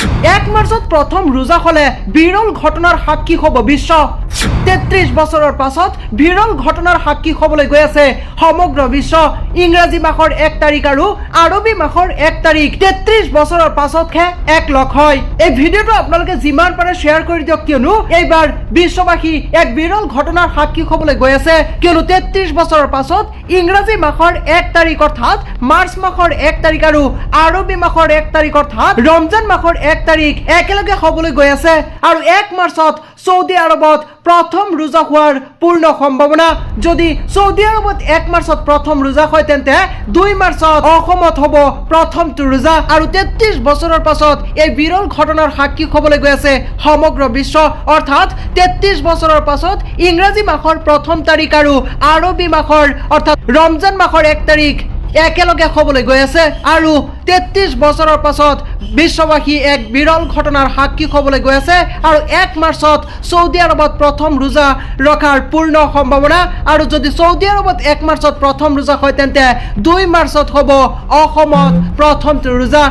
1 মাৰ্চত প্ৰথম ৰোজা হলে বিৰল ঘটনাৰ সাক্ষী হ'ব বিশ্ব 33 বছৰৰ পাছত বিৰল ঘটনাৰ সাক্ষী হ'বলৈ গৈ আছে সমগ্ৰ বিশ্ব ইংৰাজী মাহৰ 1 তাৰিখ আৰু আৰবী মাহৰ 1 তাৰিখ 33 বছৰৰ পাছতহে এক লগ হয় এই ভিডিঅ'টো আপোনালোকে যিমান পাৰে শ্বেয়াৰ কৰি দিয়ক কিয়নো এইবাৰ বিশ্ববাসী এক বিৰল ঘটনাৰ সাক্ষী হ'বলৈ গৈ আছে কিয়নো 33 বছৰৰ পাছত ইংৰাজী মাহৰ 1 তাৰিখ অৰ্থাৎ মাৰ্চ মাহৰ 1 তাৰিখ আৰু আৰবী মাহৰ 1 তাৰিখ অৰ্থাৎ ৰমজান মাহৰ 1 তাৰিখ একেলগে হ'বলৈ গৈ আছে আৰু 1 মাৰ্চত সৌদি আৰবত প্ৰথম ৰোজা হোৱাৰ পূৰ্ণ সম্ভাৱনা যদি সৌদি আৰবত 1 মাৰ্চত প্ৰথম ৰোজা হয় তেন্তে 2 মাৰ্চত অসমত হ'ব প্ৰথমটো ৰোজা আৰু 33 বছৰৰ পাছত এই বিৰল ঘটনাৰ সাক্ষী হ'বলৈ গৈ আছে সমগ্ৰ বিশ্ব অৰ্থাৎ 33 বছৰৰ পাছত ইংৰাজী মাহৰ প্ৰথম তাৰিখ আৰু আৰবী মাহৰ অৰ্থাৎ ৰমজান মাহৰ 1 তাৰিখ একেলগে হ'বলৈ গৈ আছে আৰু 33 বছৰৰ পাছত বিশ্ববাসী এক বিৰল ঘটনাৰ সাক্ষী হ'বলৈ গৈ আছে আৰু 1 মাৰ্চত সৌদি আৰবত প্ৰথম ৰোজা ৰখাৰ পূৰ্ণ সম্ভাৱনা আৰু যদি সৌদি আৰবত 1 মাৰ্চত প্ৰথম ৰোজা হয় তেন্তে 2 মাৰ্চত হ'ব অসমত প্ৰথমটো ৰোজা